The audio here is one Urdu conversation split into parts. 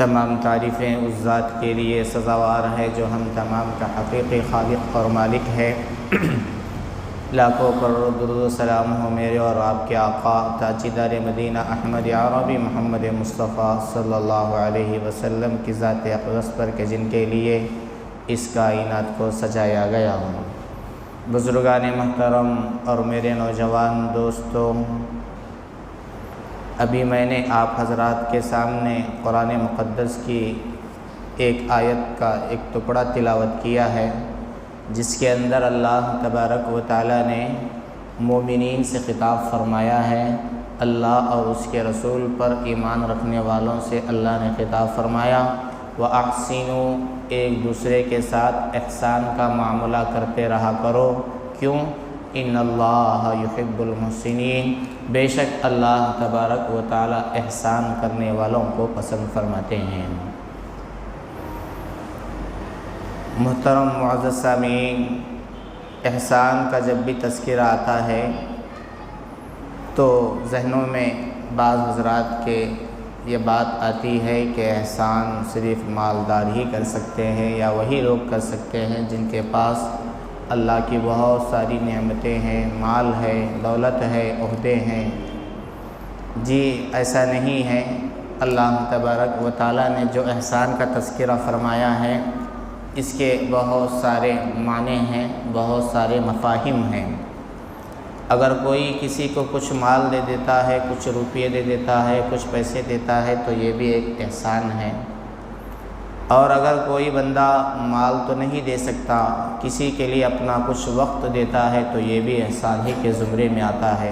تمام تعریفیں اس ذات کے لیے سزاوار ہے جو ہم تمام کا حقیقی خالق اور مالک ہے۔ لاکھوں کروڑ درود و سلام ہو میرے اور آپ کے آقا تاجدار مدینہ احمد عربی محمد مصطفیٰ صلی اللہ علیہ وسلم کی ذات اقدس پر کہ جن کے لیے اس کائنات کو سجایا گیا ہوں۔ بزرگان محترم اور میرے نوجوان دوستوں، ابھی میں نے آپ حضرات کے سامنے قرآن مقدس کی ایک آیت کا ایک ٹکڑا تلاوت کیا ہے، جس کے اندر اللہ تبارک و تعالیٰ نے مومنین سے خطاب فرمایا ہے۔ اللہ اور اس کے رسول پر ایمان رکھنے والوں سے اللہ نے خطاب فرمایا، وَأَحْسِنُوا، ایک دوسرے کے ساتھ احسان کا معاملہ کرتے رہا کرو۔ کیوں؟ ان اللہ یحب المحسنین، بے شک اللہ تبارک و تعالیٰ احسان کرنے والوں کو پسند فرماتے ہیں۔ محترم معزز سامعین، احسان کا جب بھی تذکرہ آتا ہے تو ذہنوں میں بعض حضرات کے یہ بات آتی ہے کہ احسان صرف مالدار ہی کر سکتے ہیں یا وہی لوگ کر سکتے ہیں جن کے پاس اللہ کی بہت ساری نعمتیں ہیں، مال ہے، دولت ہے، عہدے ہیں۔ جی ایسا نہیں ہے۔ اللہ تبارک و تعالیٰ نے جو احسان کا تذکرہ فرمایا ہے اس کے بہت سارے معنی ہیں، بہت سارے مفاہیم ہیں۔ اگر کوئی کسی کو کچھ مال دے دیتا ہے، کچھ روپیے دے دیتا ہے، کچھ پیسے دیتا ہے تو یہ بھی ایک احسان ہے۔ اور اگر کوئی بندہ مال تو نہیں دے سکتا، کسی کے لیے اپنا کچھ وقت دیتا ہے تو یہ بھی احسان ہی کے زمرے میں آتا ہے۔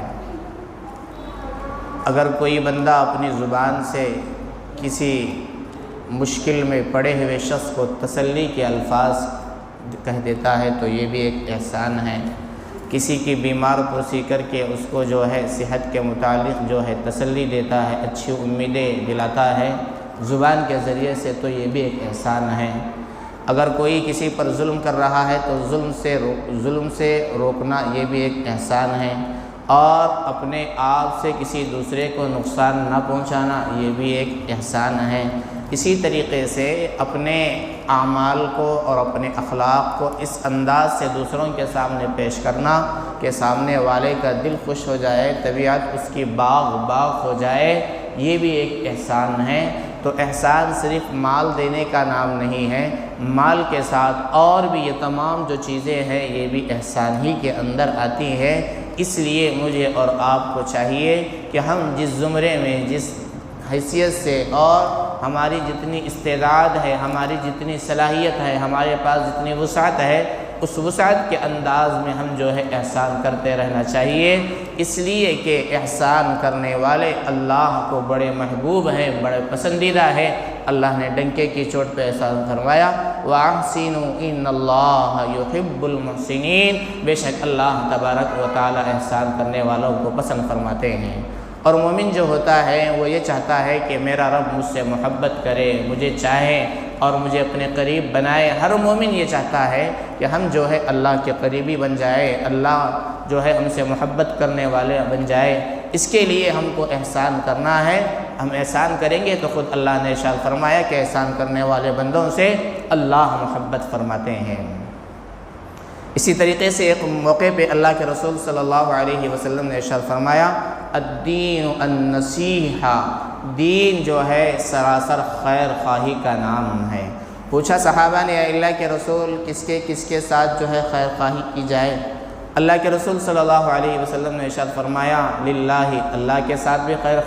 اگر کوئی بندہ اپنی زبان سے کسی مشکل میں پڑے ہوئے شخص کو تسلی کے الفاظ کہہ دیتا ہے تو یہ بھی ایک احسان ہے۔ کسی کی بیمار پرسی کر کے اس کو جو ہے صحت کے متعلق جو ہے تسلی دیتا ہے، اچھی امیدیں دلاتا ہے زبان کے ذریعے سے، تو یہ بھی ایک احسان ہے۔ اگر کوئی کسی پر ظلم کر رہا ہے تو ظلم سے روکنا یہ بھی ایک احسان ہے، اور اپنے آپ سے کسی دوسرے کو نقصان نہ پہنچانا یہ بھی ایک احسان ہے۔ اسی طریقے سے اپنے اعمال کو اور اپنے اخلاق کو اس انداز سے دوسروں کے سامنے پیش کرنا کہ سامنے والے کا دل خوش ہو جائے، طبیعت اس کی باغ ہو جائے، یہ بھی ایک احسان ہے۔ تو احسان صرف مال دینے کا نام نہیں ہے، مال کے ساتھ اور بھی یہ تمام جو چیزیں ہیں یہ بھی احسان ہی کے اندر آتی ہے۔ اس لیے مجھے اور آپ کو چاہیے کہ ہم جس زمرے میں، جس حیثیت سے اور ہماری جتنی استعداد ہے، ہماری جتنی صلاحیت ہے، ہمارے پاس جتنی وسعت ہے، اس وسعت کے انداز میں ہم جو ہے احسان کرتے رہنا چاہیے، اس لیے کہ احسان کرنے والے اللہ کو بڑے محبوب ہیں، بڑے پسندیدہ ہیں۔ اللہ نے ڈنکے کی چوٹ پہ احسان فرمایا، وَأَحْسِنُوا إِنَّ اللَّهَ يُحِبُّ الْمُحْسِنِينَ، بے شک اللہ تبارک و تعالی احسان کرنے والوں کو پسند فرماتے ہیں۔ اور مومن جو ہوتا ہے وہ یہ چاہتا ہے کہ میرا رب مجھ سے محبت کرے، مجھے چاہے اور مجھے اپنے قریب بنائے۔ ہر مومن یہ چاہتا ہے کہ ہم جو ہے اللہ کے قریبی بن جائے، اللہ جو ہے ہم سے محبت کرنے والے بن جائے۔ اس کے لیے ہم کو احسان کرنا ہے۔ ہم احسان کریں گے تو خود اللہ نے ارشاد فرمایا کہ احسان کرنے والے بندوں سے اللہ محبت فرماتے ہیں۔ اسی طریقے سے ایک موقع پہ اللہ کے رسول صلی اللہ علیہ وسلم نے ارشاد فرمایا، الدین النصیحہ، دین جو ہے سراسر خیر خواہی کا نام ہے۔ پوچھا صحابہ نے، اے اللہ کے رسول کس کے ساتھ جو ہے خیر خواہی کی جائے؟ اللہ کے رسول صلی اللہ علیہ وسلم نے ارشاد فرمایا، للہ، اللہ کے ساتھ بھی خیر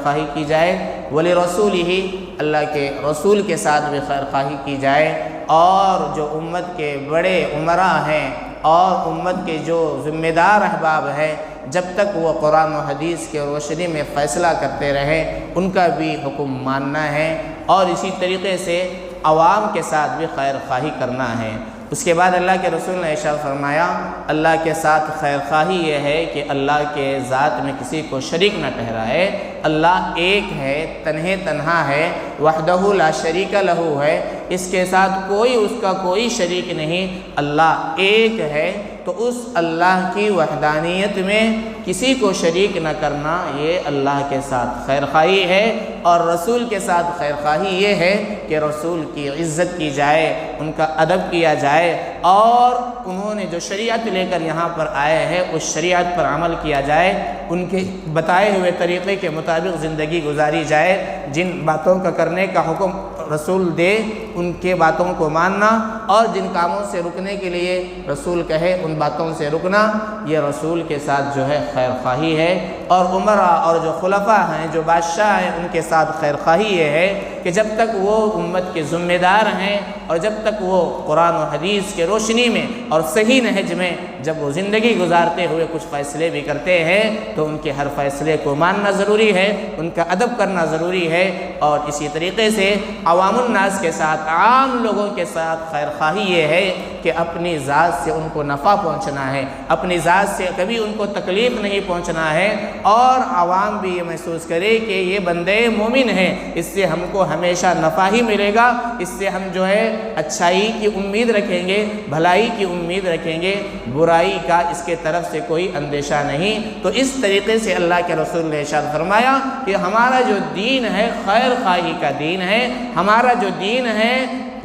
خواہی کی جائے، ولرسولہ، اللہ کے رسول کے ساتھ بھی خیر خواہی کی جائے، اور جو امت کے بڑے امراء ہیں اور امت کے جو ذمہ دار احباب ہیں، جب تک وہ قرآن و حدیث کے روشنی میں فیصلہ کرتے رہیں ان کا بھی حکم ماننا ہے، اور اسی طریقے سے عوام کے ساتھ بھی خیر خواہی کرنا ہے۔ اس کے بعد اللہ کے رسول نے ارشاد فرمایا اللہ کے ساتھ خیر خواہی یہ ہے کہ اللہ کے ذات میں کسی کو شریک نہ ٹھہرائے۔ اللہ ایک ہے، تنہا ہے، وحدہ لا شریک لہ ہے، اس کے ساتھ کوئی اس کا کوئی شریک نہیں، اللہ ایک ہے۔ تو اس اللہ کی وحدانیت میں کسی کو شریک نہ کرنا یہ اللہ کے ساتھ خیر خواہی ہے۔ اور رسول کے ساتھ خیر خواہی یہ ہے کہ رسول کی عزت کی جائے، ان کا ادب کیا جائے، اور انہوں نے جو شریعت لے کر یہاں پر آئے ہیں اس شریعت پر عمل کیا جائے، ان کے بتائے ہوئے طریقے کے مطابق زندگی گزاری جائے۔ جن باتوں کا کرنے کا حکم رسول دے ان کے باتوں کو ماننا، اور جن کاموں سے رکنے کے لیے رسول کہے ان باتوں سے رکنا، یہ رسول کے ساتھ جو ہے خیر خواہی ہے۔ اور عمرہ اور جو خلفاء ہیں، جو بادشاہ ہیں، ان کے ساتھ خیر خواہی یہ ہے کہ جب تک وہ امت کے ذمہ دار ہیں اور جب تک وہ قرآن و حدیث کے روشنی میں اور صحیح نہج میں جب وہ زندگی گزارتے ہوئے کچھ فیصلے بھی کرتے ہیں تو ان کے ہر فیصلے کو ماننا ضروری ہے، ان کا ادب کرنا ضروری ہے۔ اور اسی طریقے سے عوام الناس کے ساتھ، عام لوگوں کے ساتھ خیر خواہی یہ ہے کہ اپنی ذات سے ان کو نفع پہنچنا ہے، اپنی ذات سے کبھی ان کو تکلیف نہیں پہنچنا ہے، اور عوام بھی یہ محسوس کرے کہ یہ بندے مومن ہیں، اس سے ہم کو ہمیشہ نفع ہی ملے گا، اس سے ہم جو ہے اچھائی کی امید رکھیں گے، بھلائی کی امید رکھیں گے، برائی کا اس کے طرف سے کوئی اندیشہ نہیں۔ تو اس طریقے سے اللہ کے رسول نے ارشاد فرمایا کہ ہمارا جو دین ہے خیر خواہی کا دین ہے، ہمارا جو دین ہے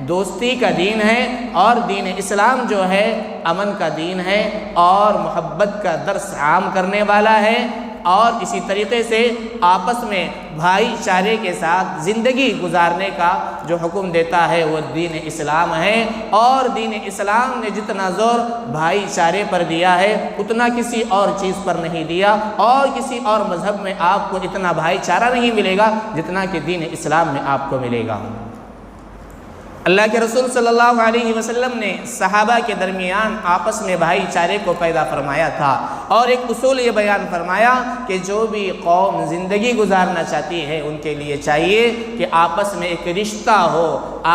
دوستی کا دین ہے، اور دین اسلام جو ہے امن کا دین ہے اور محبت کا درس عام کرنے والا ہے۔ اور اسی طریقے سے آپس میں بھائی چارے کے ساتھ زندگی گزارنے کا جو حکم دیتا ہے وہ دین اسلام ہے۔ اور دین اسلام نے جتنا زور بھائی چارے پر دیا ہے اتنا کسی اور چیز پر نہیں دیا، اور کسی اور مذہب میں آپ کو اتنا بھائی چارہ نہیں ملے گا جتنا کہ دین اسلام میں آپ کو ملے گا۔ اللہ کے رسول صلی اللہ علیہ وسلم نے صحابہ کے درمیان آپس میں بھائی چارے کو پیدا فرمایا تھا، اور ایک اصول یہ بیان فرمایا کہ جو بھی قوم زندگی گزارنا چاہتی ہے ان کے لیے چاہیے کہ آپس میں ایک رشتہ ہو،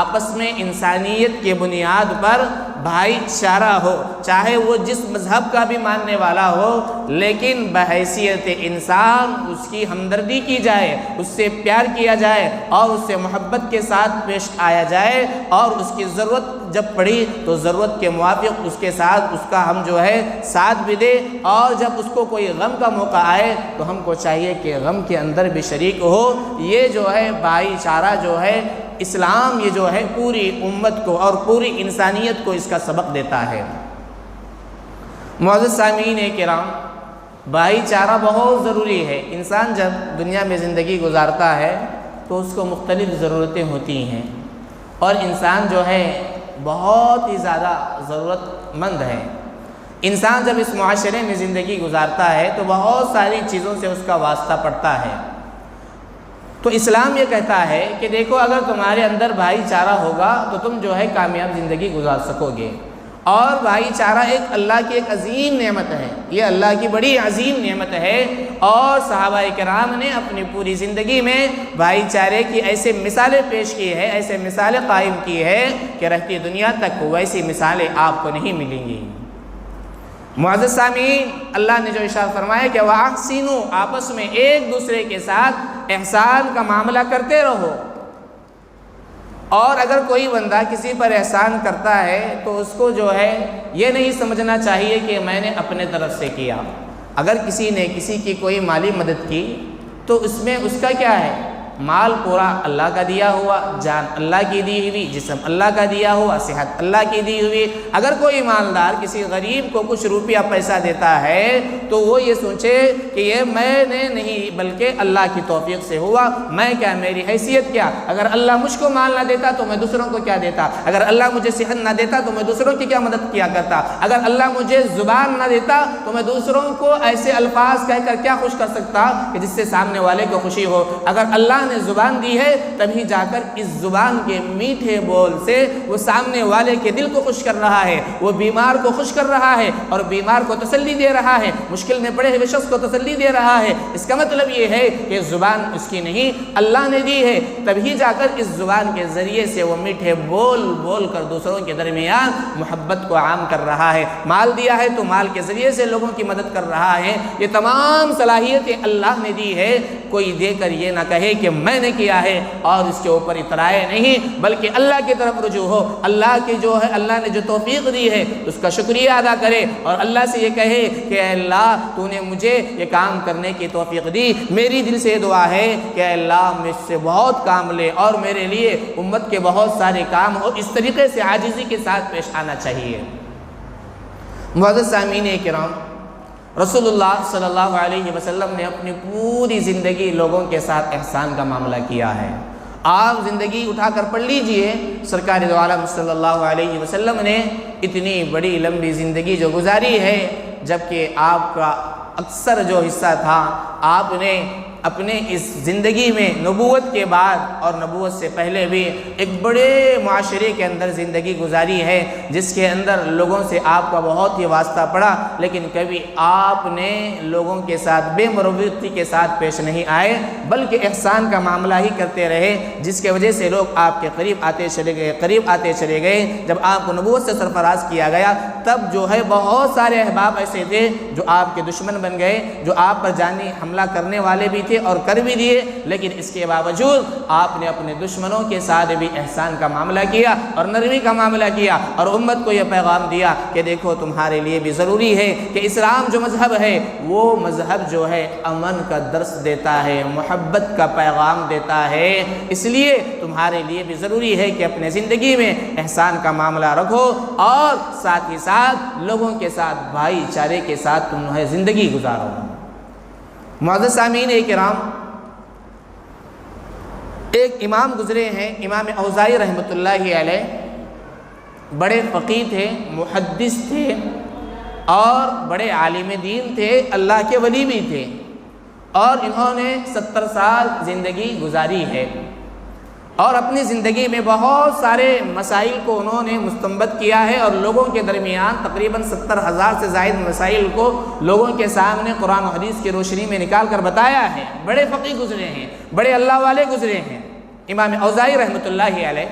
آپس میں انسانیت کے بنیاد پر بھائی چارہ ہو، چاہے وہ جس مذہب کا بھی ماننے والا ہو، لیکن بحیثیت انسان اس کی ہمدردی کی جائے، اس سے پیار کیا جائے اور اس سے محبت کے ساتھ پیش آیا جائے، اور اس کی ضرورت جب پڑی تو ضرورت کے موافق اس کے ساتھ اس کا ہم جو ہے ساتھ بھی دے، اور جب اس کو کوئی غم کا موقع آئے تو ہم کو چاہیے کہ غم کے اندر بھی شریک ہو۔ یہ جو ہے بھائی چارہ جو ہے اسلام یہ جو ہے پوری امت کو اور پوری انسانیت کو اس کا سبق دیتا ہے۔ معزز سامعین کرام، بھائی چارہ بہت ضروری ہے۔ انسان جب دنیا میں زندگی گزارتا ہے تو اس کو مختلف ضرورتیں ہوتی ہیں، اور انسان جو ہے بہت ہی زیادہ ضرورت مند ہے۔ انسان جب اس معاشرے میں زندگی گزارتا ہے تو بہت ساری چیزوں سے اس کا واسطہ پڑتا ہے۔ تو اسلام یہ کہتا ہے کہ دیکھو اگر تمہارے اندر بھائی چارہ ہوگا تو تم جو ہے کامیاب زندگی گزار سکو گے۔ اور بھائی چارہ ایک اللہ کی ایک عظیم نعمت ہے، یہ اللہ کی بڑی عظیم نعمت ہے، اور صحابہ کرام نے اپنی پوری زندگی میں بھائی چارے کی ایسے مثالیں پیش کی ہے، ایسے مثالیں قائم کی ہے کہ رہتی دنیا تک ویسی مثالیں آپ کو نہیں ملیں گی۔ معزز سامعین، اللہ نے جو ارشاد فرمایا کہ وَأَحْسِنُوا، آپس میں ایک دوسرے کے ساتھ احسان کا معاملہ کرتے رہو۔ اور اگر کوئی بندہ کسی پر احسان کرتا ہے تو اس کو جو ہے یہ نہیں سمجھنا چاہیے کہ میں نے اپنے طرف سے کیا۔ اگر کسی نے کسی کی کوئی مالی مدد کی تو اس میں اس کا کیا ہے؟ مال پورا اللہ کا دیا ہوا، جان اللہ کی دی ہوئی، جسم اللہ کا دیا ہوا، صحت اللہ کی دی ہوئی۔ اگر کوئی مالدار کسی غریب کو کچھ روپیہ پیسہ دیتا ہے تو وہ یہ سوچے کہ یہ میں نے نہیں بلکہ اللہ کی توفیق سے ہوا، میں کیا، میری حیثیت کیا، اگر اللہ مجھ کو مال نہ دیتا تو میں دوسروں کو کیا دیتا، اگر اللہ مجھے صحت نہ دیتا تو میں دوسروں کی کیا مدد کیا کرتا، اگر اللہ مجھے زبان نہ دیتا تو میں دوسروں کو ایسے الفاظ کہہ کر کیا خوش کر سکتا کہ جس سے سامنے والے کو خوشی ہو، اگر اللہ نے زبان دی ہے تبھی جا کر اس زبان کے میٹھے بول سے وہ سامنے والے کے دل کو خوش کر رہا ہے، وہ بیمار کو خوش کر رہا ہے اور بیمار کو تسلی دے رہا ہے، مشکل میں پڑے ہوئے شخص کو تسلی دے رہا ہے۔ اس کا مطلب یہ ہے کہ زبان اس کی نہیں، اللہ نے دی ہے، تبھی جا کر اس زبان کے ذریعے سے وہ میٹھے بول بول کر دوسروں کے درمیان محبت کو عام کر رہا ہے۔ مال دیا ہے تو مال کے ذریعے سے لوگوں کی مدد کر رہا ہے۔ یہ تمام صلاحیتیں اللہ نے دی ہے، کوئی دے کر یہ نہ کہے کہ میں نے کیا ہے اور اس کے اوپر اترائے نہیں، بلکہ اللہ کی طرف رجوع ہو، اللہ کی جو ہے اللہ نے جو توفیق دی ہے اس کا شکریہ ادا کرے اور اللہ سے یہ کہے کہ اے اللہ تو نے مجھے یہ کام کرنے کی توفیق دی۔ میری دل سے دعا ہے کہ اے اللہ مجھ سے بہت کام لے اور میرے لیے امت کے بہت سارے کام ہو۔ اس طریقے سے عاجزی کے ساتھ پیش آنا چاہیے۔ معزز سامعین کرام، رسول اللہ صلی اللہ علیہ وسلم نے اپنی پوری زندگی لوگوں کے ساتھ احسان کا معاملہ کیا ہے۔ آپ زندگی اٹھا کر پڑھ لیجئے، سرکار دو عالم صلی اللہ علیہ وسلم نے اتنی بڑی لمبی زندگی جو گزاری ہے، جبکہ آپ کا اکثر جو حصہ تھا آپ نے اپنے اس زندگی میں نبوت کے بعد اور نبوت سے پہلے بھی ایک بڑے معاشرے کے اندر زندگی گزاری ہے، جس کے اندر لوگوں سے آپ کا بہت ہی واسطہ پڑا، لیکن کبھی آپ نے لوگوں کے ساتھ بے مروتی کے ساتھ پیش نہیں آئے، بلکہ احسان کا معاملہ ہی کرتے رہے، جس کی وجہ سے لوگ آپ کے قریب آتے چلے گئے۔ جب آپ کو نبوت سے سرفراز کیا گیا تب جو ہے بہت سارے احباب ایسے تھے جو آپ کے دشمن بن گئے، جو آپ پر جانی حملہ کرنے والے بھی تھے اور کر بھی دیے، لیکن اس کے باوجود آپ نے اپنے دشمنوں کے ساتھ بھی احسان کا معاملہ کیا اور نرمی کا معاملہ کیا اور امت کو یہ پیغام دیا کہ دیکھو تمہارے لیے بھی ضروری ہے کہ اسلام جو مذہب ہے وہ مذہب جو ہے امن کا درس دیتا ہے، محبت کا پیغام دیتا ہے، اس لیے تمہارے لیے بھی ضروری ہے کہ اپنے زندگی میں احسان کا معاملہ رکھو اور ساتھ ہی ساتھ لوگوں کے ساتھ بھائی چارے کے ساتھ تمہیں زندگی گزارو۔ معزز سامعین کرام، ایک امام گزرے ہیں، امام اوزاعی رحمۃ اللہ علیہ، بڑے فقیہ تھے، محدث تھے اور بڑے عالم دین تھے، اللہ کے ولی بھی تھے، اور انہوں نے 70 سال زندگی گزاری ہے اور اپنی زندگی میں بہت سارے مسائل کو انہوں نے مستنبط کیا ہے اور لوگوں کے درمیان تقریباً 70,000 سے زائد مسائل کو لوگوں کے سامنے قرآن و حدیث کی روشنی میں نکال کر بتایا ہے۔ بڑے فقیہ گزرے ہیں، بڑے اللہ والے گزرے ہیں۔ امام اوزاعی رحمۃ اللہ علیہ،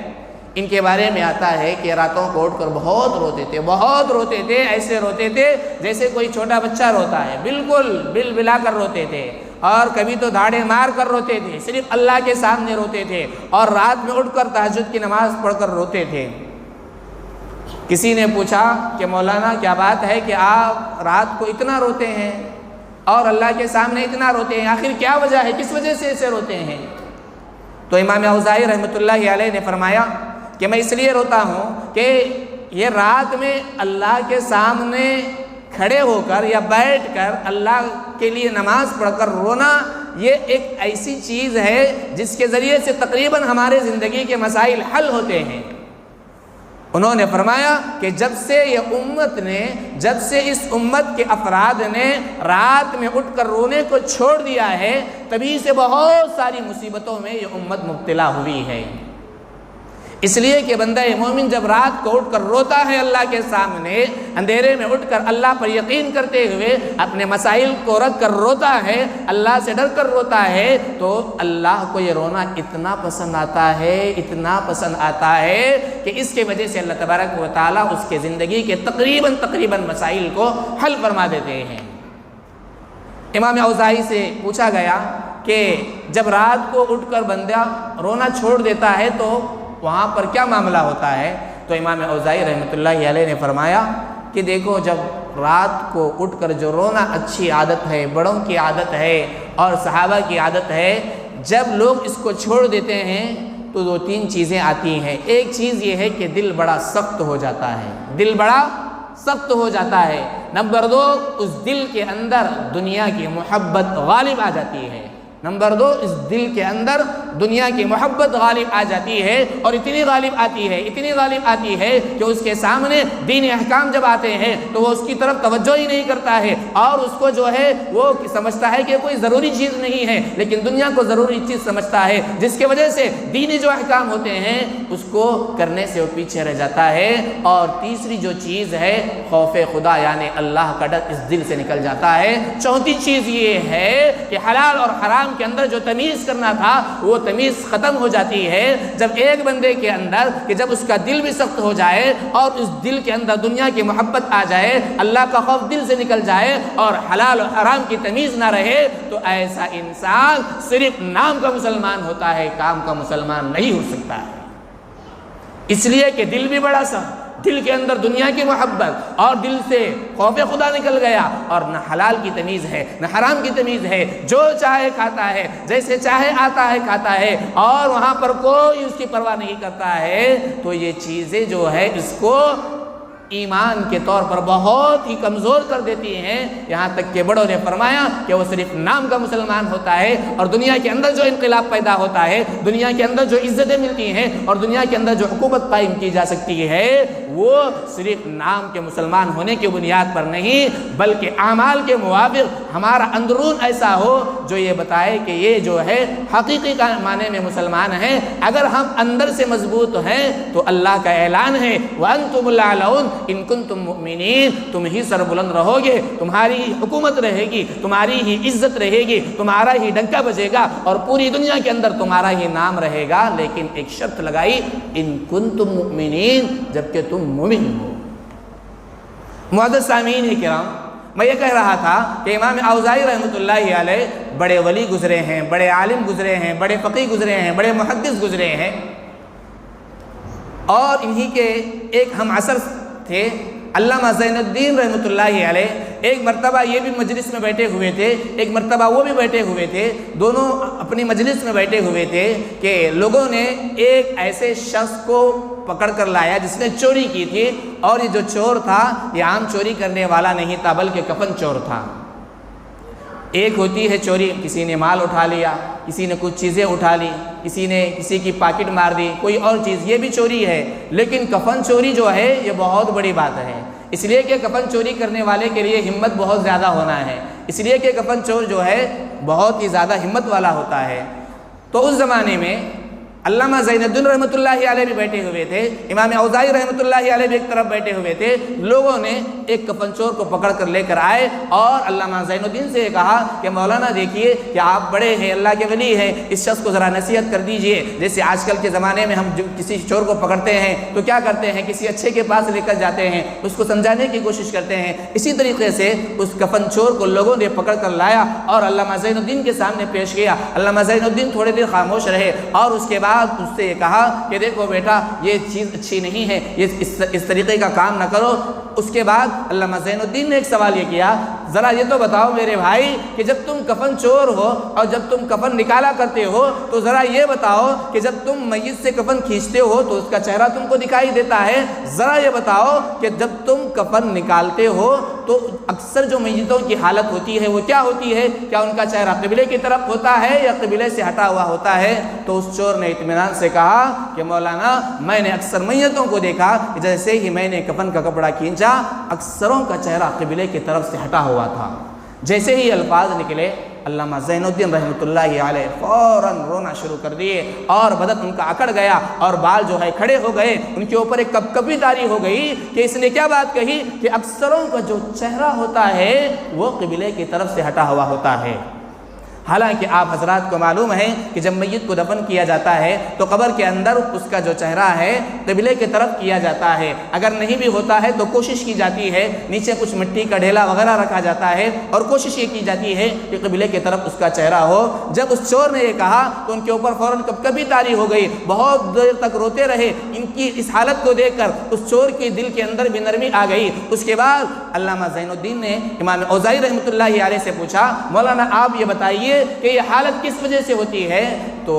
ان کے بارے میں آتا ہے کہ راتوں کو اٹھ کر بہت روتے تھے، ایسے روتے تھے جیسے کوئی چھوٹا بچہ روتا ہے، بالکل بل بلا کر روتے تھے، اور کبھی تو دھاڑے مار کر روتے تھے، صرف اللہ کے سامنے روتے تھے، اور رات میں اٹھ کر تہجد کی نماز پڑھ کر روتے تھے۔ کسی نے پوچھا کہ مولانا کیا بات ہے کہ آپ رات کو اتنا روتے ہیں اور اللہ کے سامنے اتنا روتے ہیں، آخر کیا وجہ ہے، کس وجہ سے ایسے روتے ہیں؟ تو امام اوزاعی رحمۃ اللہ علیہ نے فرمایا کہ میں اس لیے روتا ہوں کہ یہ رات میں اللہ کے سامنے کھڑے ہو کر یا بیٹھ کر اللہ کے لیے نماز پڑھ کر رونا، یہ ایک ایسی چیز ہے جس کے ذریعے سے تقریباً ہمارے زندگی کے مسائل حل ہوتے ہیں۔ انہوں نے فرمایا کہ جب سے اس امت کے افراد نے رات میں اٹھ کر رونے کو چھوڑ دیا ہے، تبھی سے بہت ساری مصیبتوں میں یہ امت مبتلا ہوئی ہے۔ اس لیے کہ بندہ مومن جب رات کو اٹھ کر روتا ہے اللہ کے سامنے، اندھیرے میں اٹھ کر اللہ پر یقین کرتے ہوئے اپنے مسائل کو رکھ کر روتا ہے، اللہ سے ڈر کر روتا ہے، تو اللہ کو یہ رونا اتنا پسند آتا ہے کہ اس کے وجہ سے اللہ تبارک و تعالیٰ اس کے زندگی کے تقریباً مسائل کو حل فرما دیتے ہیں۔ امام اوزاعی سے پوچھا گیا کہ جب رات کو اٹھ کر بندہ رونا چھوڑ دیتا ہے تو وہاں پر کیا معاملہ ہوتا ہے؟ تو امام اوزاعی رحمۃ اللہ علیہ نے فرمایا کہ دیکھو، جب رات کو اٹھ کر جو رونا اچھی عادت ہے، بڑوں کی عادت ہے اور صحابہ کی عادت ہے، جب لوگ اس کو چھوڑ دیتے ہیں تو 2-3 چیزیں آتی ہیں۔ ایک چیز یہ ہے کہ دل بڑا سخت ہو جاتا ہے، نمبر 2 اس دل کے اندر دنیا کی محبت غالب آ جاتی ہے، نمبر 2 اس دل کے اندر دنیا کی محبت غالب آ جاتی ہے، اور اتنی غالب آتی ہے، اتنی غالب آتی ہے کہ اس کے سامنے دین احکام جب آتے ہیں تو وہ اس کی طرف توجہ ہی نہیں کرتا ہے، اور اس کو جو ہے وہ سمجھتا ہے کہ کوئی ضروری چیز نہیں ہے، لیکن دنیا کو ضروری چیز سمجھتا ہے، جس کی وجہ سے دینی جو احکام ہوتے ہیں اس کو کرنے سے وہ پیچھے رہ جاتا ہے۔ اور تیسری جو چیز ہے خوف خدا یعنی اللہ کا ڈر اس دل سے نکل جاتا ہے۔ چوتھی چیز یہ ہے کہ حلال اور حرام کے اندر جو تمیز کرنا تھا وہ تمیز ختم ہو جاتی ہے جب ایک بندے کے اندر کہ جب اس کا دل بھی سخت ہو جائے اور اس دل کے اندر دنیا کی محبت آ جائے، اللہ کا خوف دل سے نکل جائے اور حلال اور حرام کی تمیز نہ رہے، تو ایسا انسان صرف نام کا مسلمان ہوتا ہے، کام کا مسلمان نہیں ہو سکتا ہے۔ اس لیے کہ دل بھی بڑا سا، دل کے اندر دنیا کی محبت اور دل سے خوف خدا نکل گیا، اور نہ حلال کی تمیز ہے نہ حرام کی تمیز ہے، جو چاہے کھاتا ہے، جیسے چاہے آتا ہے کھاتا ہے، اور وہاں پر کوئی اس کی پرواہ نہیں کرتا ہے، تو یہ چیزیں جو ہے اس کو ایمان کے طور پر بہت ہی کمزور کر دیتی ہیں۔ یہاں تک کہ بڑوں نے فرمایا کہ وہ صرف نام کا مسلمان ہوتا ہے، اور دنیا کے اندر جو انقلاب پیدا ہوتا ہے، دنیا کے اندر جو عزتیں ملتی ہیں اور دنیا کے اندر جو حکومت قائم کی جا سکتی ہے، وہ صرف نام کے مسلمان ہونے کی بنیاد پر نہیں بلکہ اعمال کے موافق ہمارا اندرون ایسا ہو جو یہ بتائے کہ یہ جو ہے حقیقی معنی میں مسلمان ہیں۔ اگر ہم اندر سے مضبوط ہیں تو اللہ کا اعلان ہے وَأَنْتُمُ الْأَعْلَوْنَ ان کنتم مؤمنین، تم ہی سربلند رہو گے، تمہاری ہی حکومت رہے گی، تمہاری ہی عزت رہے گی، تمہارا ہی ڈنکا بجے گا، اور پوری دنیا کے اندر تمہارا ہی نام رہے گا، لیکن ایک شرط لگائی ان کنتم مؤمنین، جبکہ تم مومن ہو۔ معزز سامعین کرام، میں یہ کہہ رہا تھا کہ امام اوزاعی رحمۃ اللہ علیہ بڑے ولی گزرے ہیں، بڑے عالم گزرے ہیں، بڑے فقیہ گزرے ہیں، بڑے محدث گزرے ہیں، اور انہی کے ایک ہم عصر تھے علامہ زین الدین رحمۃ اللہ علیہ۔ ایک مرتبہ یہ بھی مجلس میں بیٹھے ہوئے تھے، ایک مرتبہ وہ بھی بیٹھے ہوئے تھے، دونوں اپنی مجلس میں بیٹھے ہوئے تھے کہ لوگوں نے ایک ایسے شخص کو پکڑ کر لایا جس نے چوری کی تھی، اور یہ جو چور تھا یہ عام چوری کرنے والا نہیں تھا بلکہ کفن چور تھا۔ ایک ہوتی ہے چوری، کسی نے مال اٹھا لیا، کسی نے کچھ چیزیں اٹھا لی، کسی نے کسی کی پاکٹ مار دی، کوئی اور چیز، یہ بھی چوری ہے۔ لیکن کفن چوری جو ہے یہ بہت بڑی بات ہے، اس لیے کہ کفن چوری کرنے والے کے لیے ہمت بہت زیادہ ہونا ہے، اس لیے کہ کفن چور جو ہے بہت ہی زیادہ ہمت والا ہوتا ہے۔ تو اس زمانے میں علامہ زین الدین رحمۃ اللہ علیہ بھی بیٹھے ہوئے تھے، امام اوزاعی رحمۃ اللہ علیہ بھی ایک طرف بیٹھے ہوئے تھے۔ لوگوں نے ایک کفن چور کو پکڑ کر لے کر آئے اور علامہ زین الدین سے کہا کہ مولانا دیکھیے کہ آپ بڑے ہیں، اللہ کے ولی ہیں، اس شخص کو ذرا نصیحت کر دیجئے۔ جیسے آج کل کے زمانے میں ہم کسی چور کو پکڑتے ہیں تو کیا کرتے ہیں، کسی اچھے کے پاس لے کر جاتے ہیں، اس کو سمجھانے کی کوشش کرتے ہیں۔ اسی طریقے سے اس کفن چور کو لوگوں نے پکڑ کر لایا اور علامہ زین الدین کے سامنے پیش کیا۔ علامہ زین الدین تھوڑے دیر خاموش رہے اور اس کے بعد اس سے یہ کہا کہ دیکھو بیٹا یہ چیز اچھی نہیں ہے، یہ اس طریقے کا کام نہ کرو۔ اس کے بعد علامہ زین الدین نے ایک سوال یہ کیا، ذرا یہ تو بتاؤ میرے بھائی کہ جب تم کفن چور ہو اور جب تم کفن نکالا کرتے ہو تو ذرا یہ بتاؤ کہ جب تم میت سے کفن کھینچتے ہو تو اس کا چہرہ تم کو دکھائی دیتا ہے، ذرا یہ بتاؤ کہ جب تم کفن نکالتے ہو تو اکثر جو میتوں کی حالت ہوتی ہے وہ کیا ہوتی ہے، کیا ان کا چہرہ قبلے کی طرف ہوتا ہے یا قبلے سے ہٹا ہوا ہوتا ہے؟ تو اس چور نے اطمینان سے کہا کہ مولانا میں نے اکثر میتوں کو دیکھا کہ جیسے ہی میں نے کفن کا کپڑا کھینچا اکثروں کا چہرہ قبلے کی طرف سے ہٹا ہوا تھا۔ جیسے ہی الفاظ نکلے علامہ زین الدین رحمۃ اللہ علیہ فوراً رونا شروع کر دیے اور بدن ان کا اکڑ گیا اور بال جو ہے کھڑے ہو گئے، ان کے اوپر ایک کپکپی طاری ہو گئی کہ اس نے کیا بات کہی کہ اکثروں کا جو چہرہ ہوتا ہے وہ قبلے کی طرف سے ہٹا ہوا ہوتا ہے۔ حالانکہ آپ حضرات کو معلوم ہے کہ جب میت کو دفن کیا جاتا ہے تو قبر کے اندر اس کا جو چہرہ ہے قبلے کی طرف کیا جاتا ہے، اگر نہیں بھی ہوتا ہے تو کوشش کی جاتی ہے، نیچے کچھ مٹی کا ڈھیلا وغیرہ رکھا جاتا ہے اور کوشش یہ کی جاتی ہے کہ قبلے کی طرف اس کا چہرہ ہو۔ جب اس چور نے یہ کہا تو ان کے اوپر فوراً کبھی طاری ہو گئی، بہت دیر تک روتے رہے۔ ان کی اس حالت کو دیکھ کر اس چور کے دل کے اندر بھی نرمی آ گئی۔ اس کے بعد علامہ زین الدین نے امام اوزاعی رحمۃ اللہ علیہ سے پوچھا مولانا آپ یہ بتائیے کہ یہ حالت کس وجہ سے ہوتی ہے؟ تو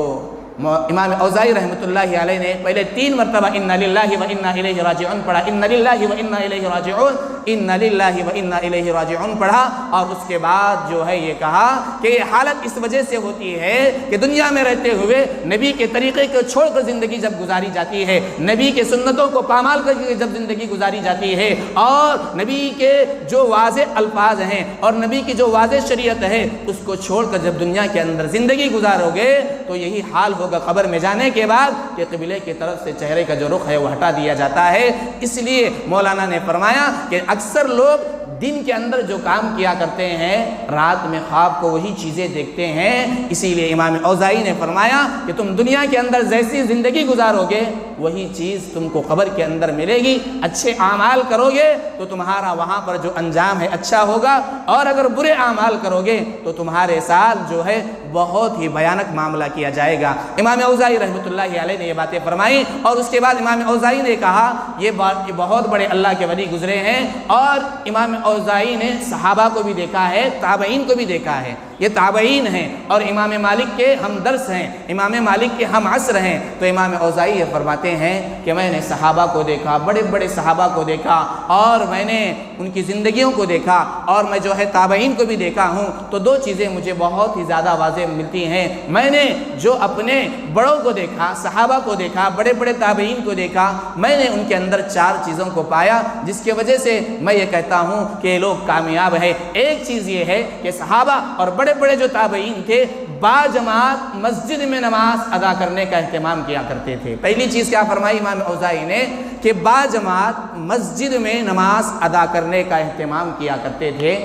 امام اوزاعی رحمۃ اللہ علیہ نے پہلے 3 مرتبہ انا للہ و انا الیہ راجعون پڑھا، انا للہ و انا الیہ راجعون، انا للہ و انا الیہ راجعون پڑھا، اور اس کے بعد جو ہے یہ کہا کہ یہ حالت اس وجہ سے ہوتی ہے کہ دنیا میں رہتے ہوئے نبی کے طریقے کو چھوڑ کر زندگی جب گزاری جاتی ہے، نبی کے سنتوں کو پامال کر کے جب زندگی گزاری جاتی ہے، اور نبی کے جو واضح الفاظ ہیں اور نبی کی جو واضح شریعت ہے اس کو چھوڑ کر جب دنیا کے اندر زندگی گزارو گے تو یہی حال ہوگا قبر میں جانے کے بعد کہ قبلے کی طرف سے چہرے کا جو رخ ہے وہ ہٹا دیا جاتا ہے۔ اس لیے مولانا نے فرمایا کہ اکثر لوگ دن کے اندر جو کام کیا کرتے ہیں رات میں خواب کو وہی چیزیں دیکھتے ہیں، اسی لیے امام اوزاعی نے فرمایا کہ تم دنیا کے اندر جیسی زندگی گزارو گے وہی چیز تم کو قبر کے اندر ملے گی۔ اچھے اعمال کرو گے تو تمہارا وہاں پر جو انجام ہے اچھا ہوگا، اور اگر برے اعمال کرو گے تو تمہارے ساتھ جو ہے بہت ہی بھیانک معاملہ کیا جائے گا۔ امام اوزاعی رحمۃ اللہ علیہ نے یہ باتیں فرمائی، اور اس کے بعد امام اوزاعی نے کہا یہ بہت بڑے اللہ کے ولی گزرے ہیں، اور امام اوزاعی نے صحابہ کو بھی دیکھا ہے، تابعین کو بھی دیکھا ہے، یہ تابعین ہیں اور امام مالک کے ہم درس ہیں، امام مالک کے ہم عصر ہیں۔ تو امام اوزاعی یہ فرماتے ہیں کہ میں نے صحابہ کو دیکھا، بڑے بڑے صحابہ کو دیکھا، اور میں نے ان کی زندگیوں کو دیکھا، اور میں جو ہے تابعین کو بھی دیکھا ہوں، تو 2 چیزیں مجھے بہت ہی زیادہ واضح ملتی ہیں۔ میں نے جو اپنے بڑوں کو دیکھا، صحابہ کو دیکھا، بڑے بڑے تابعین کو دیکھا، میں نے ان کے اندر 4 چیزوں کو پایا جس کی وجہ سے میں یہ کہتا ہوں کہ یہ لوگ کامیاب ہیں۔ ایک چیز یہ ہے کہ صحابہ اور بڑے بڑے جو تابعین تھے با جماعت مسجد میں نماز ادا کرنے کا اہتمام کیا کرتے تھے۔ پہلی چیز کیا فرمائی امام اوزاعی نے کہ با جماعت مسجد میں نماز ادا کرنے کا اہتمام کیا کرتے تھے،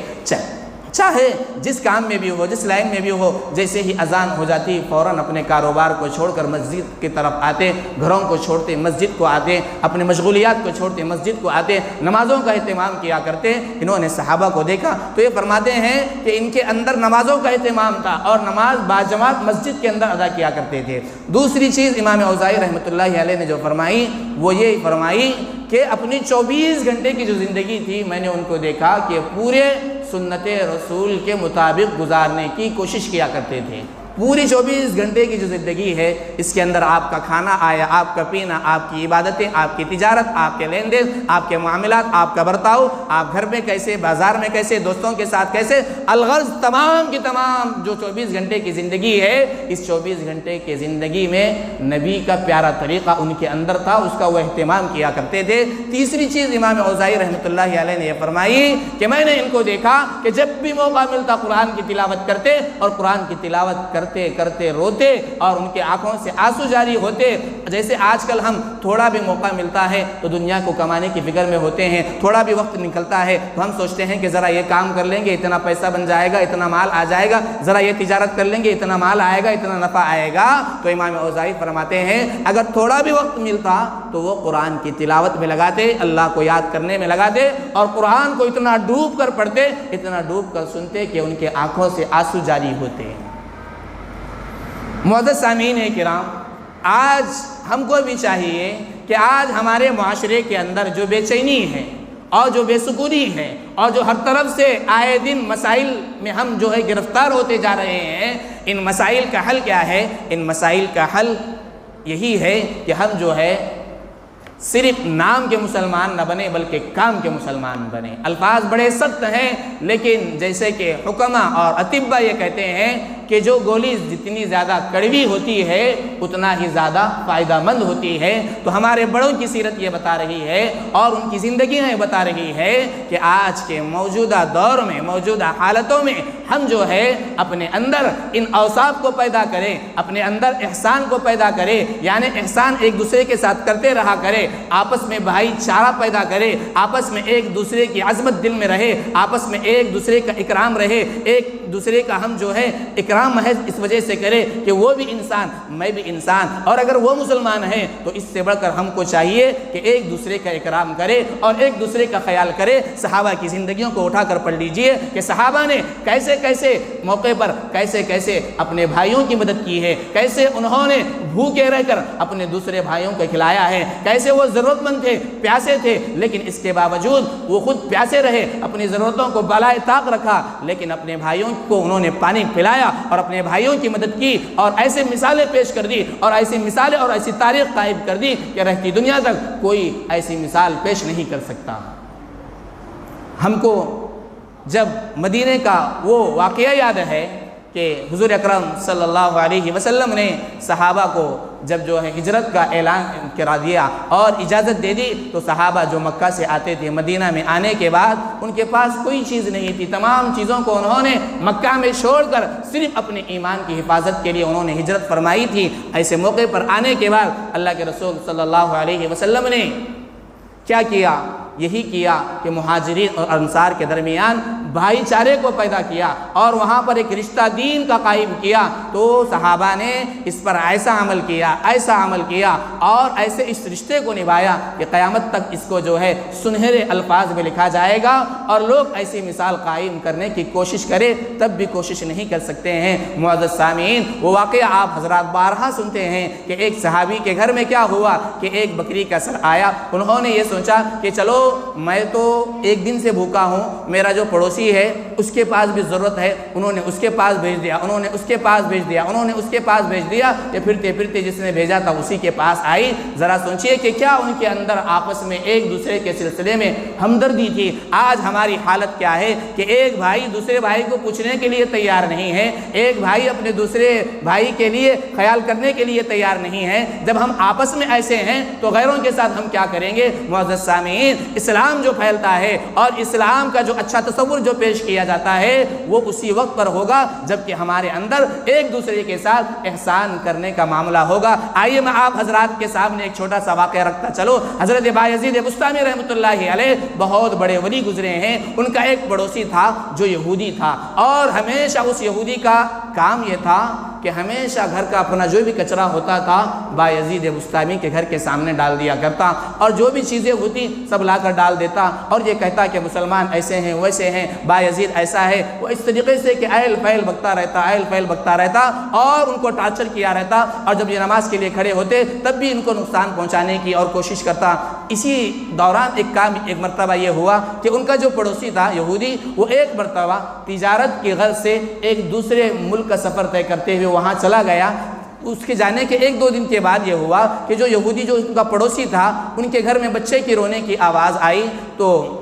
چاہے جس کام میں بھی ہو، جس لائن میں بھی ہو، جیسے ہی اذان ہو جاتی فوراً اپنے کاروبار کو چھوڑ کر مسجد کی طرف آتے، گھروں کو چھوڑتے مسجد کو آتے، اپنے مشغولیات کو چھوڑتے مسجد کو آتے، نمازوں کا اہتمام کیا کرتے۔ انہوں نے صحابہ کو دیکھا تو یہ فرماتے ہیں کہ ان کے اندر نمازوں کا اہتمام تھا اور نماز باجماعت مسجد کے اندر ادا کیا کرتے تھے۔ دوسری چیز امام اوزاعی رحمۃ اللہ علیہ نے جو فرمائی وہ یہ فرمائی کہ اپنی 24 گھنٹے کی جو زندگی تھی میں نے ان کو دیکھا کہ پورے سنت رسول کے مطابق گزارنے کی کوشش کیا کرتے تھے۔ پوری 24 گھنٹے کی جو زندگی ہے اس کے اندر آپ کا کھانا آیا، آپ کا پینا، آپ کی عبادتیں، آپ کی تجارت، آپ کے لین دین، آپ کے معاملات، آپ کا برتاؤ، آپ گھر میں کیسے، بازار میں کیسے، دوستوں کے ساتھ کیسے، الغرض تمام کی تمام جو 24 گھنٹے کی زندگی ہے اس 24 گھنٹے کی زندگی میں نبی کا پیارا طریقہ ان کے اندر تھا، اس کا وہ اہتمام کیا کرتے تھے۔ تیسری چیز امام اوزاعی رحمۃ اللہ علیہ نے یہ فرمائی کہ میں نے ان کو دیکھا کہ جب بھی موقع ملتا قرآن کی تلاوت کرتے اور قرآن کی تلاوت کرتے کرتے روتے اور ان کے آنکھوں سے آنسو جاری ہوتے۔ جیسے آج کل ہم تھوڑا بھی موقع ملتا ہے تو دنیا کو کمانے کی فکر میں ہوتے ہیں، تھوڑا بھی وقت نکلتا ہے تو ہم سوچتے ہیں کہ ذرا یہ کام کر لیں گے اتنا پیسہ بن جائے گا، اتنا مال آ جائے گا، ذرا یہ تجارت کر لیں گے اتنا مال آئے گا، اتنا نفع آئے گا۔ تو امام اوزاعی فرماتے ہیں اگر تھوڑا بھی وقت ملتا تو وہ قرآن کی تلاوت میں لگاتے، اللہ کو یاد کرنے میں لگاتے، اور قرآن کو اتنا ڈوب کر پڑھتے، اتنا ڈوب کر سنتے کہ ان کے آنکھوں سے آنسو جاری ہوتے۔ معزز سامعین کرام، آج ہم کو بھی چاہیے کہ آج ہمارے معاشرے کے اندر جو بے چینی ہے اور جو بے سکونی ہے اور جو ہر طرف سے آئے دن مسائل میں ہم جو ہے گرفتار ہوتے جا رہے ہیں، ان مسائل کا حل کیا ہے؟ ان مسائل کا حل یہی ہے کہ ہم جو ہے صرف نام کے مسلمان نہ بنے بلکہ کام کے مسلمان بنے۔ الفاظ بڑے سخت ہیں لیکن جیسے کہ حکما اور اطباء یہ کہتے ہیں کہ جو گولی جتنی زیادہ کڑوی ہوتی ہے اتنا ہی زیادہ فائدہ مند ہوتی ہے۔ تو ہمارے بڑوں کی سیرت یہ بتا رہی ہے اور ان کی زندگیاں یہ بتا رہی ہے کہ آج کے موجودہ دور میں، موجودہ حالتوں میں ہم جو ہے اپنے اندر ان اوصاف کو پیدا کریں، اپنے اندر احسان کو پیدا کریں، یعنی احسان ایک دوسرے کے ساتھ کرتے رہا کرے، آپس میں بھائی چارہ پیدا کرے، آپس میں ایک دوسرے کی عظمت دل میں رہے، آپس میں ایک دوسرے کا اکرام رہے، ایک دوسرے کا ہم جو ہے اکرام محض اس وجہ سے کرے کہ وہ بھی انسان میں بھی انسان، اور اگر وہ مسلمان ہیں تو اس سے بڑھ کر ہم کو چاہیے کہ ایک دوسرے کا اکرام کرے اور ایک دوسرے کا خیال کرے۔ صحابہ کی زندگیوں کو اٹھا کر پڑھ لیجئے کہ صحابہ نے کیسے کیسے موقع پر کیسے کیسے اپنے بھائیوں کی مدد کی ہے، کیسے انہوں نے بھوکے رہ کر اپنے دوسرے بھائیوں کو کھلایا ہے، کیسے وہ ضرورت مند تھے، پیاسے تھے، لیکن اس کے باوجود وہ خود پیاسے رہے، اپنی ضرورتوں کو بالائے طاق رکھا، لیکن اپنے بھائیوں کو انہوں نے پانی پلایا اور اپنے بھائیوں کی مدد کی اور ایسے مثالیں پیش کر دی اور ایسی مثالیں اور ایسی تاریخ قائم کر دی کہ رہتی دنیا تک کوئی ایسی مثال پیش نہیں کر سکتا۔ ہم کو جب مدینے کا وہ واقعہ یاد ہے کہ حضور اکرم صلی اللہ علیہ وسلم نے صحابہ کو جب جو ہے ہجرت کا اعلان کرا دیا اور اجازت دے دی تو صحابہ جو مکہ سے آتے تھے مدینہ میں آنے کے بعد ان کے پاس کوئی چیز نہیں تھی، تمام چیزوں کو انہوں نے مکہ میں چھوڑ کر صرف اپنے ایمان کی حفاظت کے لیے انہوں نے ہجرت فرمائی تھی۔ ایسے موقع پر آنے کے بعد اللہ کے رسول صلی اللہ علیہ وسلم نے کیا کیا؟ یہی کیا کہ مہاجرین اور انصار کے درمیان بھائی چارے کو پیدا کیا اور وہاں پر ایک رشتہ دین کا قائم کیا۔ تو صحابہ نے اس پر ایسا عمل کیا اور ایسے اس رشتے کو نبھایا کہ قیامت تک اس کو جو ہے سنہرے الفاظ میں لکھا جائے گا، اور لوگ ایسی مثال قائم کرنے کی کوشش کرے تب بھی کوشش نہیں کر سکتے ہیں۔ معزز سامعین، وہ واقعہ آپ حضرات بارہا سنتے ہیں کہ ایک صحابی کے گھر میں کیا ہوا کہ ایک بکری کا سر آیا۔ انہوں نے یہ سوچا کہ چلو میں تو ایک دن سے بھوکا ہوں، میرا جو پڑوسی ہے اس کے پاس بھی ضرورت ہے، انہوں نے اس کے پاس بھیج دیا، انہوں نے اس کے پاس بھیج دیا، انہوں نے اس کے پاس بھیج دیا، کہ پھرتے پھرتے جس نے بھیجا تھا اسی کے پاس آئی۔ ذرا سوچئے کہ کیا ان کے اندر آپس میں ایک دوسرے کے سلسلے میں ہمدردی تھی۔ آج ہماری حالت کیا ہے کہ ایک بھائی دوسرے بھائی کو پوچھنے کے لیے تیار نہیں ہے، ایک بھائی اپنے دوسرے بھائی کے لیے خیال کرنے کے لیے تیار نہیں ہے۔ جب ہم آپس میں ایسے ہیں تو غیروں کے ساتھ ہم کیا کریں گے؟ معزز سامعین، اسلام جو پھیلتا ہے اور اسلام کا جو اچھا تصور جو پیش کیا جاتا ہے وہ اسی وقت پر ہوگا جب کہ ہمارے اندر ایک دوسرے کے ساتھ احسان کرنے کا معاملہ ہوگا۔ آئیے میں آپ حضرات کے سامنے ایک چھوٹا سا واقعہ رکھتا چلو۔ حضرت بایزید بستامی رحمۃ اللہ علیہ بہت بڑے ولی گزرے ہیں۔ ان کا ایک پڑوسی تھا جو یہودی تھا، اور ہمیشہ اس یہودی کا کام یہ تھا کہ ہمیشہ گھر کا اپنا جو بھی کچرا ہوتا تھا بایزید بستامی کے گھر کے سامنے ڈال دیا کرتا، اور جو بھی چیزیں ہوتی سب لا کر ڈال دیتا، اور یہ کہتا کہ مسلمان ایسے ہیں ویسے ہیں، بایزید ایسا ہے۔ وہ اس طریقے سے کہ ایل فیل بکتا رہتا اور ان کو ٹارچر کیا رہتا، اور جب یہ نماز کے لیے کھڑے ہوتے تب بھی ان کو نقصان پہنچانے کی اور کوشش کرتا۔ اسی دوران ایک مرتبہ یہ ہوا کہ ان کا جو پڑوسی تھا یہودی، وہ ایک مرتبہ تجارت کی غرض سے ایک دوسرے ملک کا سفر طے کرتے ہوئے وہاں چلا گیا۔ اس کے جانے کے ایک دو دن کے بعد یہ ہوا کہ جو یہودی جو ان کا پڑوسی تھا ان کے گھر میں بچے کی رونے کی آواز آئی، تو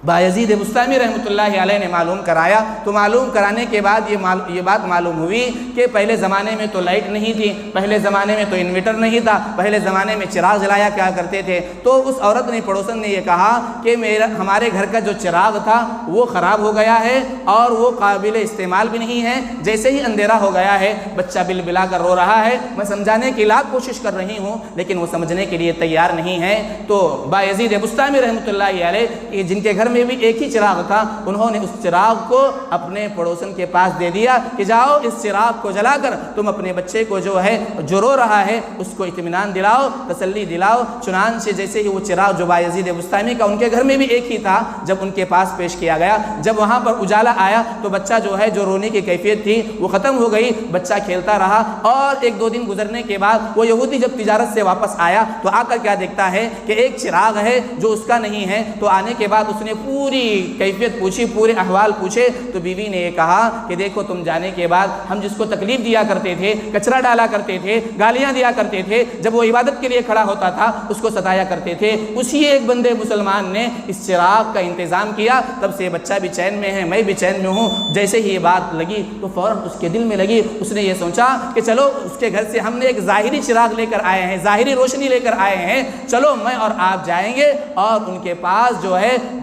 بایزید بستامی رحمۃ اللہ علیہ نے معلوم کرایا۔ تو معلوم کرانے کے بعد یہ بات معلوم ہوئی کہ پہلے زمانے میں تو لائٹ نہیں تھی، پہلے زمانے میں تو انورٹر نہیں تھا، پہلے زمانے میں چراغ جلایا کیا کرتے تھے۔ تو اس عورت نے، پڑوسن نے یہ کہا کہ ہمارے گھر کا جو چراغ تھا وہ خراب ہو گیا ہے اور وہ قابل استعمال بھی نہیں ہے۔ جیسے ہی اندھیرا ہو گیا ہے بچہ بل بلا کر رو رہا ہے، میں سمجھانے کی لاکھ کوشش کر رہی ہوں لیکن وہ سمجھنے کے لیے تیار نہیں ہے۔ تو بایزید بستامی رحمۃ اللہ علیہ جن کے گھر میں بھی ایک ہی چراغ تھا، انہوں نے اس چراغ کو اپنے پڑوسن کے پاس دے دیا کہ جاؤ اس چراغ کو جلا کر تم اپنے بچے کو جو رو رہا ہے اس کو اطمینان دلاؤ، تسلی دلاؤ۔ چنانچہ جیسے ہی وہ چراغ جو بایزید بستامی کا ان کے گھر میں بھی ایک ہی تھا جب ان کے پاس پیش کیا گیا، جب وہاں پر اجالا آیا تو بچہ جو رونے کی کیفیت تھی وہ ختم ہو گئی، بچہ کھیلتا رہا۔ اور ایک دو دن گزرنے کے بعد وہ یہودی جب تجارت سے واپس آیا تو آ کر کیا دیکھتا ہے کہ ایک چراغ ہے جو اس کا نہیں ہے۔ تو آنے کے بعد اس نے پوری کیفیت پوچھی، پورے احوال پوچھے، تو بیوی نے یہ کہا کہ دیکھو تم جانے کے بعد ہم جس کو تکلیف دیا کرتے تھے، کچرا ڈالا کرتے تھے، گالیاں دیا کرتے تھے، جب وہ عبادت کے لیے کھڑا ہوتا تھا اس کو ستایا کرتے تھے، اسی ایک بندے مسلمان نے اس چراغ کا انتظام کیا، تب سے بچہ بھی چین میں ہے، میں بھی چین میں ہوں۔ جیسے ہی یہ بات لگی تو فوراً اس کے دل میں لگی، اس نے یہ سوچا کہ چلو اس کے گھر سے ہم نے ایک ظاہری چراغ لے کر آئے ہیں، ظاہری روشنی لے کر آئے ہیں، چلو میں اور آپ جائیں گے اور ان کے پاس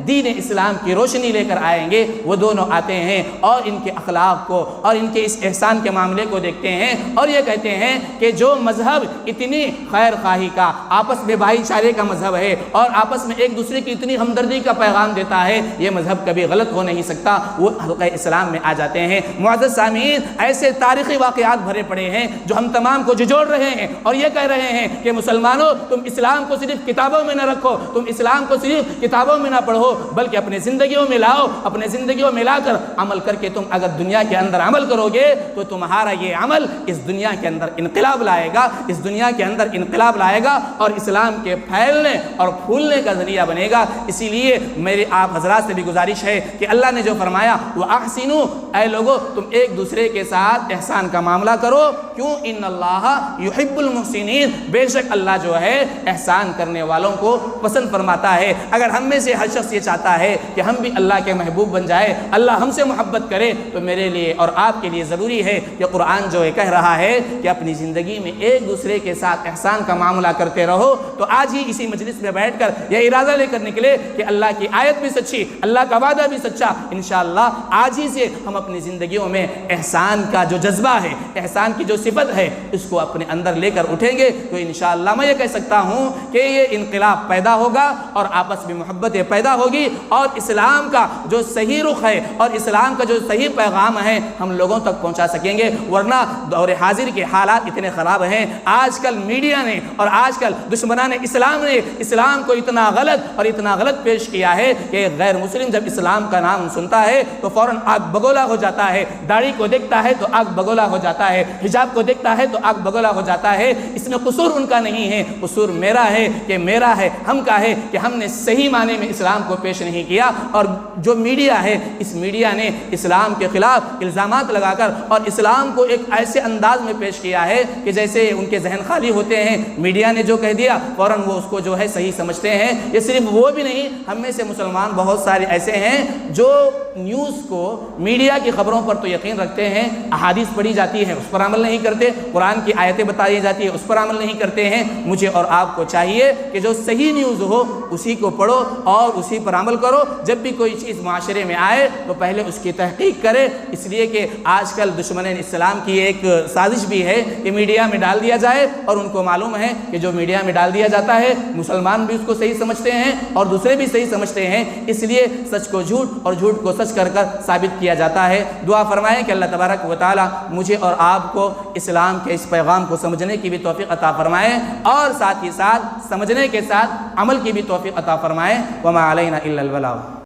دین اسلام کی روشنی لے کر آئیں گے۔ وہ دونوں آتے ہیں اور ان کے اخلاق کو اور ان کے اس احسان کے معاملے کو دیکھتے ہیں اور یہ کہتے ہیں کہ جو مذہب اتنی خیر خواہی کا، آپس میں بھائی چارے کا مذہب ہے اور آپس میں ایک دوسرے کی اتنی ہمدردی کا پیغام دیتا ہے، یہ مذہب کبھی غلط ہو نہیں سکتا۔ وہ حلقہ اسلام میں آ جاتے ہیں۔ معزز سامعین، ایسے تاریخی واقعات بھرے پڑے ہیں جو ہم تمام کو جھنجھوڑ رہے ہیں اور یہ کہہ رہے ہیں کہ مسلمانوں تم اسلام کو صرف کتابوں میں نہ رکھو، تم اسلام کو صرف کتابوں میں نہ پڑھو، بلکہ اپنی زندگیوں میں لاؤ، اپنے زندگیوں میں لا کر عمل کر کے تم اگر دنیا کے اندر عمل کرو گے تو تمہارا یہ عمل اس دنیا کے اندر انقلاب لائے گا، اس دنیا کے اندر انقلاب لائے گا اور اسلام کے پھیلنے اور پھولنے کا ذریعہ بنے گا۔ اسی لیے میری آپ حضرات سے بھی گزارش ہے کہ اللہ نے جو فرمایا وَأَحْسِنُوا، اے لوگو تم ایک دوسرے کے ساتھ احسان کا معاملہ کرو، کیوں؟ ان اللہ یحب المحسنین، بے شک اللہ جو ہے احسان کرنے والوں کو پسند فرماتا ہے۔ اگر ہم میں سے ہر شخص یہ چاہتا ہے کہ ہم بھی اللہ کے محبوب بن جائے، اللہ ہم سے محبت کرے، تو میرے لیے اور آپ کے لیے ضروری ہے کہ قرآن جو ہے کہہ رہا ہے کہ اپنی زندگی میں ایک دوسرے کے ساتھ احسان کا معاملہ کرتے رہو۔ تو آج ہی اسی مجلس میں بیٹھ کر یہ ارادہ لے کر نکلے کہ اللہ کی آیت بھی سچی، اللہ کا وعدہ بھی سچا، انشاءاللہ آج ہی سے ہم اپنی زندگیوں میں احسان کا جو جذبہ ہے، احسان کی جو صفت ہے، اس کو اپنے اندر لے کر اٹھیں گے تو انشاءاللہ میں یہ کہہ سکتا ہوں کہ یہ انقلاب پیدا ہوگا اور آپس میں محبتیں پیدا ہوگی اور اسلام کا جو صحیح رخ ہے اور اسلام کا جو صحیح پیغام ہے ہم لوگوں تک پہنچا سکیں گے۔ ورنہ دور حاضر کے حالات اتنے خراب ہیں، آج کل میڈیا نے اور آج کل دشمنان اسلام نے اسلام کو اتنا غلط اور اتنا غلط پیش کیا ہے کہ غیر مسلم جب اسلام کا نام سنتا ہے تو فوراً آگ بگولا ہو جاتا ہے، داڑھی کو دیکھتا ہے تو آگ بگولا ہو جاتا ہے، حجاب کو دیکھتا ہے تو آگ بگولا ہو جاتا ہے۔ اس میں قصور ان کا نہیں ہے، قصور میرا ہے کہ میرا ہے، ہم کا ہے کہ ہم نے صحیح معنی میں اسلام کو پیش نہیں کیا۔ اور جو میڈیا ہے، اس میڈیا نے اسلام کے خلاف الزامات لگا کر اور اسلام کو ایک ایسے انداز میں پیش کیا ہے کہ جیسے ان کے ذہن خالی ہوتے ہیں، میڈیا نے جو کہہ دیا فوراً وہ اس کو جو ہے صحیح سمجھتے ہیں۔ یہ صرف وہ بھی نہیں، ہم میں سے مسلمان بہت سارے ایسے ہیں جو نیوز کو، میڈیا کی خبروں پر تو یقین رکھتے ہیں، احادیث پڑھی جاتی ہے اس پر عمل نہیں کرتے، قرآن کی آیتیں بتائی جاتی ہے اس پر عمل نہیں کرتے ہیں۔ مجھے اور آپ کو چاہیے کہ جو صحیح نیوز ہو اسی کو پڑھو اور اسی پر عمل کرو۔ جب بھی کوئی چیز معاشرے میں آئے تو پہلے اس کی تحقیق کرے، اس لیے کہ آج کل دشمنان اسلام کی ایک سازش بھی ہے کہ میڈیا میں ڈال دیا جائے، اور ان کو معلوم ہے کہ جو میڈیا میں ڈال دیا جاتا ہے مسلمان بھی اس کو صحیح سمجھتے ہیں اور دوسرے بھی صحیح سمجھتے ہیں، اس لیے سچ کو جھوٹ اور جھوٹ کو سچ کر کر ثابت کیا جاتا ہے۔ دعا فرمائیں کہ اللہ تبارک و تعالی مجھے اور آپ کو اسلام کے اس پیغام کو سمجھنے کی بھی توفیق عطا فرمائے اور ساتھ ہی ساتھ سمجھنے کے ساتھ عمل کی بھی توفیق عطا فرمائے۔ وما علینا الا البلاغ۔